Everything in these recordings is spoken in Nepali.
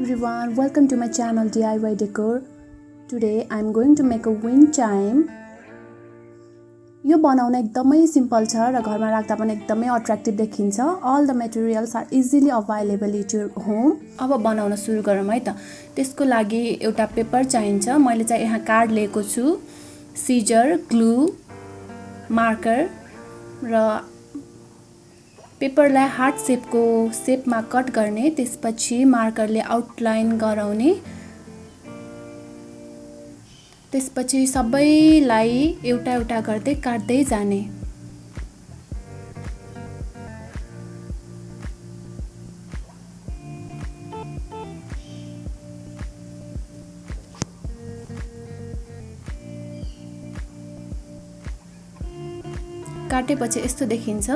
everyone, welcome to my channel DIY Decor. Today I am going to make a wind chime. यो बनाउन एकदमै सिम्पल छ र घरमा राख्दा पनि एकदमै अट्र्याक्टिभ देखिन्छ. All the materials are easily available at your home. अब बनाउन सुरु गरौँ है त. त्यसको लागि एउटा पेपर चाहिन्छ. मैले चाहिँ यहाँ कार्ड लिएको छु, सिजर, ग्लु, मार्कर र पेपरलाई हार्ट शेपमा कट गर्ने, त्यसपछि मार्करले आउटलाइन गराउने, त्यसपछि सबैलाई एउटा एउटा गर्दै काट्दै जाने. काटेपछि यस्तो देखिन्छ.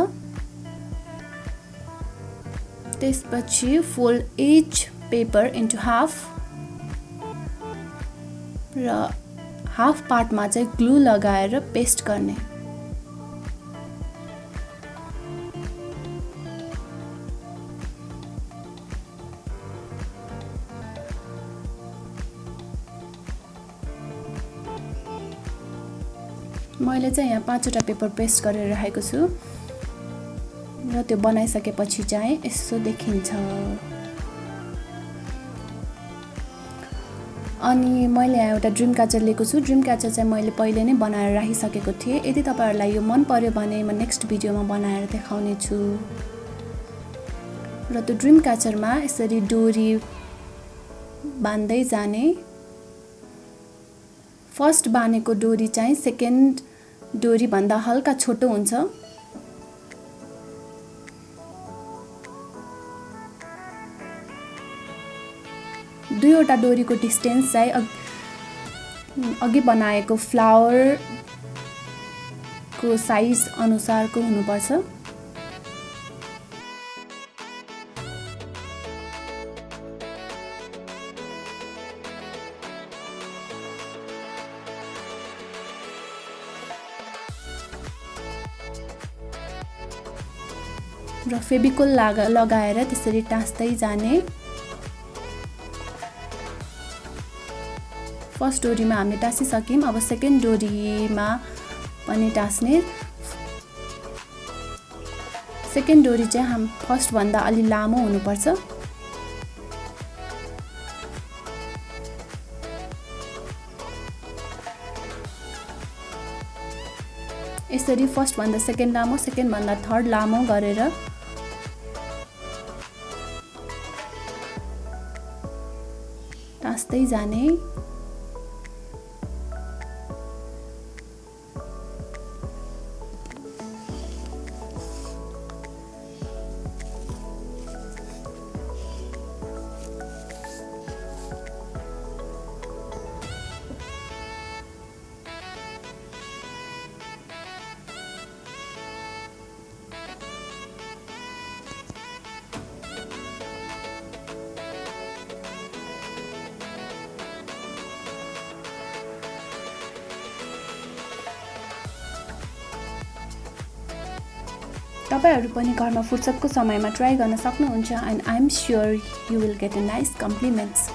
त्यसपछि fold each paper into half र हाफ पार्टमा चाहिँ ग्लु लगाएर पेस्ट गर्ने. मैले चाहिँ यहाँ 5 वटा पेपर पेस्ट गरेर राखेको छु र त्यो बनाइसकेपछि चाहिँ यस्तो देखिन्छ. अनि मैले यहाँ एउटा ड्रिम क्याचर लिएको छु. ड्रिम क्याचर चाहिँ मैले पहिले नै बनाएर राखिसकेको थिएँ. यदि तपाईहरुलाई यो मन पर्यो भने म नेक्स्ट भिडियोमा बनाएर देखाउने छु. र त्यो ड्रिम क्याचरमा यसरी डोरी बान्दै जाने. फर्स्ट बानेको डोरी चाहिँ सेकेन्ड डोरी भन्दा हल्का छोटो हुन्छ. दुईवटा डोरीको डिस्टेन्स चाहिँ अघि बनाएको फ्लावर को साइज अनुसारको हुनुपर्छ. र फेभिकोल लगाएर त्यसरी टाँस्दै जाने. फर्स्ट डोरीमा हामीले टाँसिसक्यौं. अब सेकेन्ड डोरीमा पनि टाँस्ने. सेकेन्ड डोरी चाहिँ फर्स्ट भन्दा अलि लामो हुनुपर्छ. यसरी फर्स्ट भन्दा सेकेन्ड लामो, सेकेन्ड भन्दा थर्ड लामो गरेर टाँस्दै जाने. तपाईहरु पनि घरमा फुर्सदको समयमा ट्राई गर्न सक्नुहुन्छ and I'm sure you will get a nice compliments.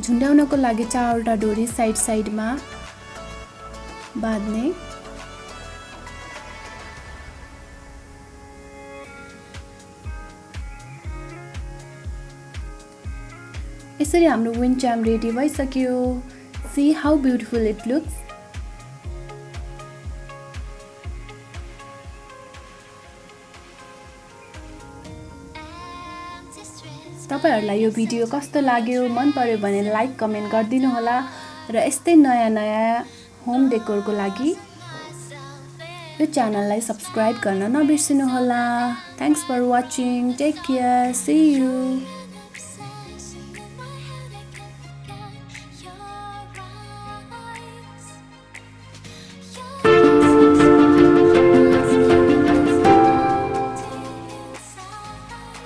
झुन्ड्याउनको लागि 4 वटा डोरी साइडमा बाँध्ने. यसरी हाम्रो विन्ड चाइम रेडी भइसक्यो. See how beautiful it looks. तपाईहरुलाई यो भिडियो कस्तो लाग्यो, मन पर्यो भने लाइक कमेन्ट गर्दिनु होला र यस्तै नयाँ होम डेकोरको लागि यो च्यानललाई सब्स्क्राइब गर्न नबिर्सिनु होला. Thanks for watching. Take care. See you.